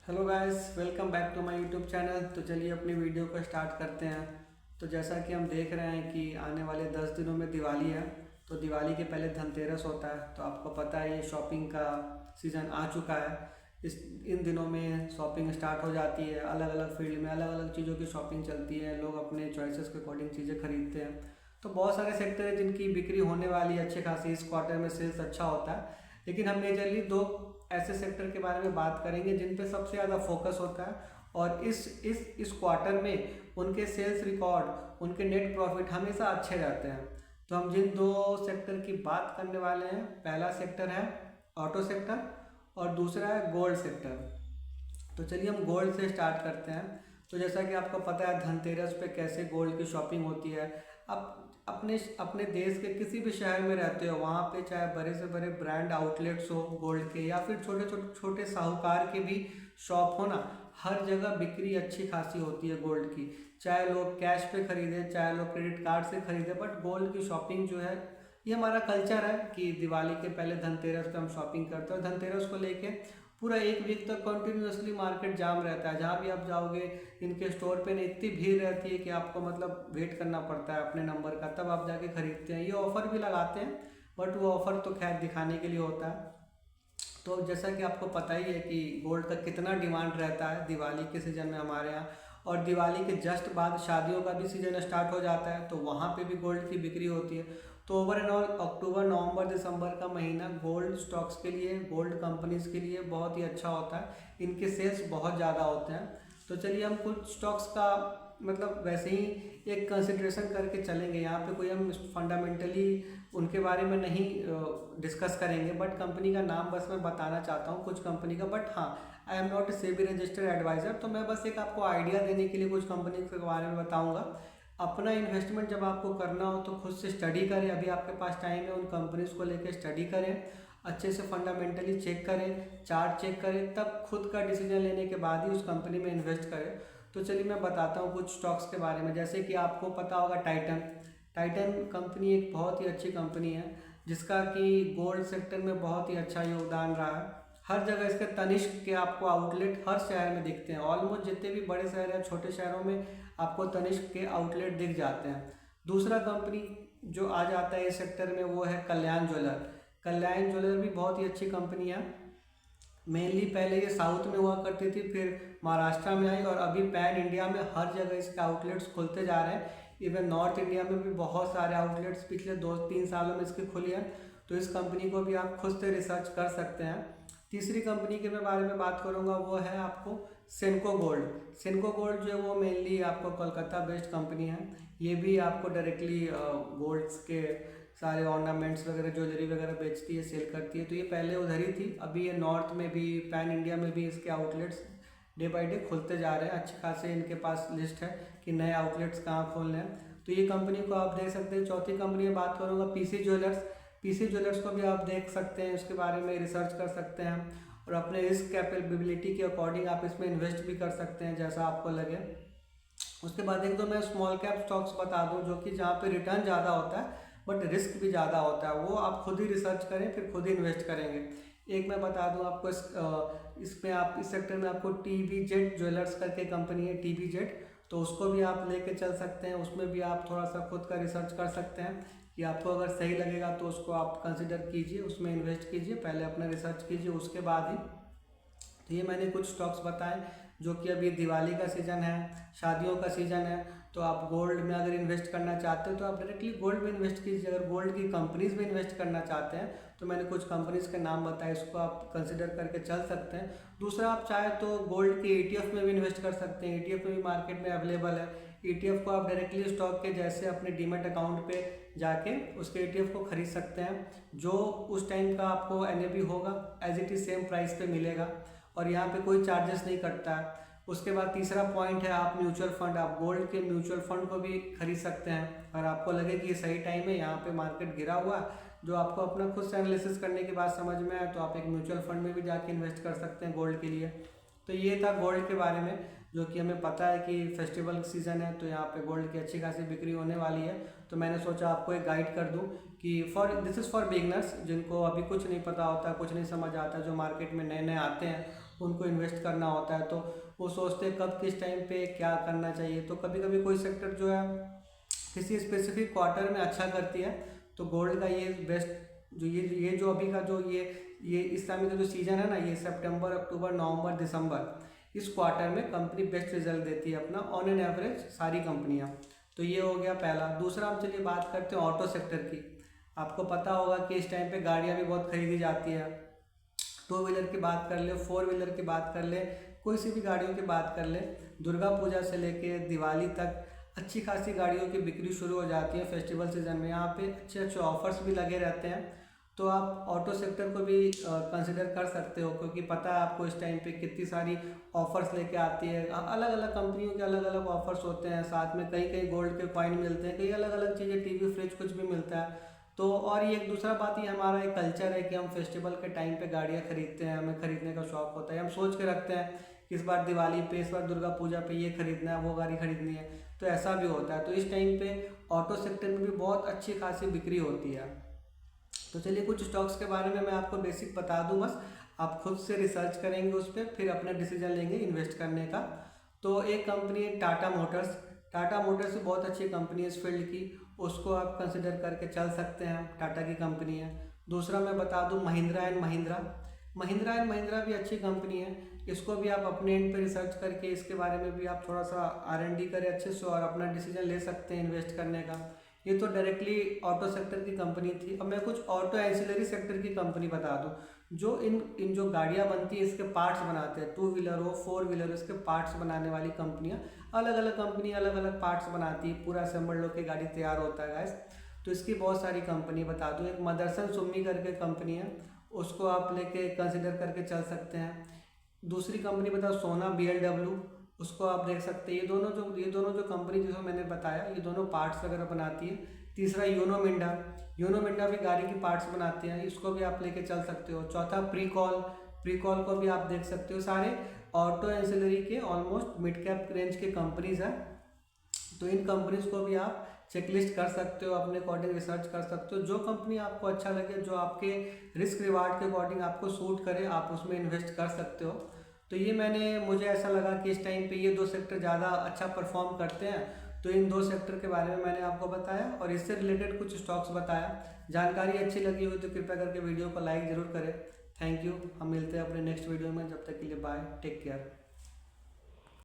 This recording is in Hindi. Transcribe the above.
Hello guys, welcome back to my YouTube channel. तो चलिए अपनी वीडियो को स्टार्ट करते हैं। तो जैसा कि हम देख रहे हैं कि आने वाले 10 दिनों में दिवाली है। तो दिवाली के पहले धनतेरस होता है। तो आपको पता है ये शॉपिंग का सीज़न आ चुका है। इस इन दिनों में शॉपिंग स्टार्ट हो जाती है। अलग अलग फील्ड में अलग अलग चीज़ों की शॉपिंग चलती है। लोग अपने चॉइसेस के अकॉर्डिंग चीज़ें खरीदते हैं। तो बहुत सारे सेक्टर हैं जिनकी बिक्री होने वाली है अच्छी खासी। इस क्वार्टर में सेल्स अच्छा होता है। लेकिन हम मेजरली दो ऐसे सेक्टर के बारे में बात करेंगे जिन पे सबसे ज़्यादा फोकस होता है। और इस क्वार्टर में उनके सेल्स रिकॉर्ड, उनके नेट प्रॉफिट हमेशा अच्छे रहते हैं। तो हम जिन दो सेक्टर की बात करने वाले हैं, पहला सेक्टर है ऑटो सेक्टर और दूसरा है गोल्ड सेक्टर। तो चलिए हम गोल्ड से स्टार्ट करते हैं। तो जैसा कि आपको पता है धनतेरस पे कैसे गोल्ड की शॉपिंग होती है। आप अपने अपने देश के किसी भी शहर में रहते हो, वहाँ पे चाहे बड़े से बड़े ब्रांड आउटलेट्स हो गोल्ड के, या फिर छोटे छोटे छोटे साहूकार के भी शॉप हो ना, हर जगह बिक्री अच्छी खासी होती है गोल्ड की। चाहे लोग कैश पे खरीदे, चाहे लोग क्रेडिट कार्ड से खरीदे, बट गोल्ड की शॉपिंग जो है, ये हमारा कल्चर है कि दिवाली के पहले धनतेरस पे हम शॉपिंग करते हैं। और धनतेरस को लेके पूरा एक वीक तक कंटिन्यूअसली मार्केट जाम रहता है। जहाँ भी आप जाओगे इनके स्टोर पे ना इतनी भीड़ रहती है कि आपको मतलब वेट करना पड़ता है अपने नंबर का, तब आप जाके खरीदते हैं। ये ऑफ़र भी लगाते हैं, बट वो ऑफ़र तो खैर दिखाने के लिए होता है। तो जैसा कि आपको पता ही है कि गोल्ड का कितना डिमांड रहता है दिवाली के सीज़न में हमारे यहाँ। और दिवाली के जस्ट बाद शादियों का भी सीज़न स्टार्ट हो जाता है, तो वहाँ पे भी गोल्ड की बिक्री होती है। तो ओवर एंड ऑल अक्टूबर नवंबर दिसंबर का महीना गोल्ड स्टॉक्स के लिए, गोल्ड कंपनीज के लिए बहुत ही अच्छा होता है। इनके सेल्स बहुत ज़्यादा होते हैं। तो चलिए हम कुछ स्टॉक्स का मतलब वैसे ही एक कंसिड्रेशन करके चलेंगे। यहाँ पे कोई हम फंडामेंटली उनके बारे में नहीं डिस्कस करेंगे, बट कंपनी का नाम बस मैं बताना चाहता हूँ कुछ कंपनी का। बट हाँ, I am not a SEBI registered advisor, तो मैं बस एक आपको आइडिया देने के लिए कुछ कंपनी के बारे में बताऊँगा। अपना इन्वेस्टमेंट जब आपको करना हो तो खुद से स्टडी करें। अभी आपके पास टाइम है, उन कंपनीज को लेकर स्टडी करें, अच्छे से फंडामेंटली चेक करें, चार्ट चेक करें, तब खुद का डिसीजन लेने के बाद ही उस कंपनी में इन्वेस्ट करें। तो चलिए मैं बताता हूँ कुछ स्टॉक्स के बारे में। जैसे कि आपको पता होगा टाइटन। टाइटन कंपनी एक बहुत ही अच्छी कंपनी है जिसका कि गोल्ड सेक्टर में बहुत ही अच्छा योगदान रहा है। हर जगह इसके तनिष्क के आपको आउटलेट हर शहर में दिखते हैं। ऑलमोस्ट जितने भी बड़े शहर हैं, छोटे शहरों में आपको तनिष्क के आउटलेट दिख जाते हैं। दूसरा कंपनी जो आ जाता है इस सेक्टर में वो है कल्याण ज्वेलर। कल्याण ज्वेलर भी बहुत ही अच्छी कंपनी है। मेनली पहले ये साउथ में हुआ करती थी, फिर महाराष्ट्र में आई, और अभी पैन इंडिया में हर जगह इसके आउटलेट्स खुलते जा रहे हैं। इवन नॉर्थ इंडिया में भी बहुत सारे आउटलेट्स पिछले 2-3 सालों में इसकी खुली हैं। तो इस कंपनी को भी आप खुद से रिसर्च कर सकते हैं। तीसरी कंपनी के मैं बारे में बात करूंगा, वो है आपको सेनको गोल्ड। सेनको गोल्ड जो है वो मेनली आपको कोलकाता बेस्ड कंपनी है। ये भी आपको डायरेक्टली गोल्ड्स के सारे ऑर्नामेंट्स वगैरह, ज्वेलरी वगैरह बेचती है, सेल करती है। तो ये पहले उधर ही थी, अभी ये नॉर्थ में भी, पैन इंडिया में भी इसके आउटलेट्स डे बाई डे खुलते जा रहे हैं। अच्छे खासे इनके पास लिस्ट है कि नए आउटलेट्स कहाँ खोलने हैं। तो ये कंपनी को आप देख सकते हैं। चौथी कंपनी में बात करूँगा पीसी ज्वेलर्स। पीसी ज्वेलर्स को भी आप देख सकते हैं, उसके बारे में रिसर्च कर सकते हैं, और अपने रिस्क कैपेबिलिटी के अकॉर्डिंग आप इसमें इन्वेस्ट भी कर सकते हैं जैसा आपको लगे। उसके बाद एक तो मैं स्मॉल कैप स्टॉक्स बता दूं जो कि जहाँ पे रिटर्न ज़्यादा होता है बट रिस्क भी ज़्यादा होता है, वो आप खुद ही रिसर्च करें फिर खुद ही इन्वेस्ट करेंगे। एक मैं बता दूं आपको, इसमें आप इस सेक्टर में आपको टीबी जेट ज्वेलर्स करके कंपनी है, टीबी जेट। तो उसको भी आप लेके चल सकते हैं। उसमें भी आप थोड़ा सा खुद का रिसर्च कर सकते हैं कि आपको अगर सही लगेगा तो उसको आप कंसिडर कीजिए, उसमें इन्वेस्ट कीजिए। पहले अपना रिसर्च कीजिए, उसके बाद ही। तो ये मैंने कुछ स्टॉक्स बताए जो कि अभी दिवाली का सीज़न है, शादियों का सीज़न है। तो आप गोल्ड में अगर इन्वेस्ट करना चाहते हो तो आप डायरेक्टली गोल्ड में इन्वेस्ट कीजिए। अगर गोल्ड की कंपनीज में इन्वेस्ट करना चाहते हैं तो मैंने कुछ कंपनीज के नाम बताए, इसको आप कंसिडर करके चल सकते हैं। दूसरा, आप चाहे तो गोल्ड के ईटीएफ में भी इन्वेस्ट कर सकते हैं। ईटीएफ में भी मार्केट में अवेलेबल है। ईटीएफ को आप डायरेक्टली स्टॉक के जैसे अपने डीमेट अकाउंट पे जाके उसके ईटीएफ को खरीद सकते हैं। जो उस टाइम का आपको एनएबी होगा as it is same price पे मिलेगा, और यहाँ पे कोई चार्जेस नहीं कटता है। उसके बाद तीसरा पॉइंट है आप म्यूचुअल फंड। आप गोल्ड के म्यूचुअल फंड को भी खरीद सकते हैं। और आपको लगे कि ये सही टाइम है, यहाँ पे मार्केट गिरा हुआ है, जो आपको अपना खुद से एनालिसिस करने के बाद समझ में आए, तो आप एक म्यूचुअल फंड में भी जाके इन्वेस्ट कर सकते हैं गोल्ड के लिए। तो ये था गोल्ड के बारे में, जो कि हमें पता है कि फेस्टिवल सीजन है तो यहाँ पे गोल्ड की अच्छी खासी बिक्री होने वाली है। तो मैंने सोचा आपको एक गाइड कर दूँ कि दिस इज़ फॉर बिगनर्स, जिनको अभी कुछ नहीं पता होता, कुछ नहीं समझ आता, जो मार्केट में नए नए आते हैं, उनको इन्वेस्ट करना होता है, तो वो सोचते हैं कब किस टाइम पे क्या करना चाहिए। तो कभी कभी कोई सेक्टर जो है किसी स्पेसिफिक क्वार्टर में अच्छा करती है, तो गोल्ड का ये बेस्ट जो ये जो अभी का जो ये इस समय का जो सीज़न है ना, ये सितंबर, अक्टूबर, नवंबर, दिसंबर, इस क्वार्टर में कंपनी बेस्ट रिजल्ट देती है अपना ऑन एन एवरेज सारी कंपनियां। तो ये हो गया पहला। दूसरा हम चलिए बात करते हैं ऑटो सेक्टर की। आपको पता होगा कि इस टाइम पे गाड़ियां भी बहुत खरीदी जाती है। टू व्हीलर की बात कर ले, फोर व्हीलर की बात कर ले, कोई सी भी गाड़ियों की बात कर ले, दुर्गा पूजा से लेके दिवाली तक अच्छी खासी गाड़ियों की बिक्री शुरू हो जाती है फेस्टिवल सीजन में। यहाँ पे अच्छे अच्छे ऑफर्स भी लगे रहते हैं, तो आप ऑटो सेक्टर को भी कंसिडर कर सकते हो, क्योंकि पता है आपको इस टाइम पे कितनी सारी ऑफर्स लेके आती है। अलग अलग कंपनियों के अलग अलग ऑफर्स होते हैं, साथ में कहीं कहीं गोल्ड के कॉइन मिलते हैं, कई अलग अलग चीज़ें, टीवी, फ्रिज, कुछ भी मिलता है। तो और ये एक दूसरा बात, ये हमारा एक कल्चर है कि हम फेस्टिवल के टाइम पे गाड़ियाँ खरीदते हैं, हमें खरीदने का शौक होता है, हम सोच के रखते हैं कि इस बार दिवाली पे, इस बार दुर्गा पूजा पे ये खरीदना है, वो गाड़ी खरीदनी है, तो ऐसा भी होता है। तो इस टाइम पे ऑटो सेक्टर में भी बहुत अच्छी खासी बिक्री होती है। तो चलिए कुछ स्टॉक्स के बारे में मैं आपको बेसिक बता दूं, बस आप खुद से रिसर्च करेंगे उस पर, फिर अपना डिसीजन लेंगे इन्वेस्ट करने का। तो एक कंपनी है टाटा मोटर्स। टाटा मोटर्स बहुत अच्छी कंपनी है इस फील्ड की, उसको आप कंसिडर करके चल सकते हैं, टाटा की कंपनी है। दूसरा मैं बता दूं महिंद्रा एंड महिंद्रा। महिंद्रा एंड महिंद्रा भी अच्छी कंपनी है, इसको भी आप अपने एंड पे रिसर्च करके इसके बारे में भी आप थोड़ा सा R&D करें अच्छे से और अपना डिसीजन ले सकते हैं इन्वेस्ट करने का। ये तो डायरेक्टली ऑटो सेक्टर की कंपनी थी। अब मैं कुछ ऑटो एंसिलरी सेक्टर की कंपनी बता दूं, जो इन जो गाड़ियां बनती है इसके पार्ट्स बनाते हैं, टू व्हीलर हो, फोर व्हीलर, इसके पार्ट्स बनाने वाली कंपनियां, अलग अलग कंपनी अलग अलग पार्ट्स बनाती है, पूरा असेंबल्ड होकर गाड़ी तैयार होता है गाइस। तो इसकी बहुत सारी कंपनी बता दूँ, एक मदरसन सुम्मी करके कंपनी है, उसको आप लेके कंसिडर करके चल सकते हैं। दूसरी कंपनी बताओ सोना BMW, उसको आप देख सकते हैं। ये दोनों जो कंपनी जिसको मैंने बताया, ये दोनों पार्ट्स वगैरह बनाती है। तीसरा यूनो मिंडा, यूनो मिंडा भी गाड़ी की पार्ट्स बनाते हैं, इसको भी आप लेके चल सकते हो। चौथा प्रीकॉल, प्रीकॉल को भी आप देख सकते हो। सारे ऑटो एंसिलरी के ऑलमोस्ट मिड कैप रेंज के कंपनीज हैं, तो इन कंपनीज को भी आप चेकलिस्ट कर सकते हो, अपने अकॉर्डिंग रिसर्च कर सकते हो। जो कंपनी आपको अच्छा लगे, जो आपके रिस्क रिवार्ड के अकॉर्डिंग आपको सूट करे, आप उसमें इन्वेस्ट कर सकते हो। तो ये मुझे ऐसा लगा कि इस टाइम पे ये दो सेक्टर ज़्यादा अच्छा परफॉर्म करते हैं, तो इन दो सेक्टर के बारे में मैंने आपको बताया और इससे रिलेटेड कुछ स्टॉक्स बताया। जानकारी अच्छी लगी हो तो कृपया करके वीडियो को लाइक ज़रूर करें। Thank you. हम मिलते हैं अपने नेक्स्ट वीडियो में, जब तक के लिए बाय, टेक केयर।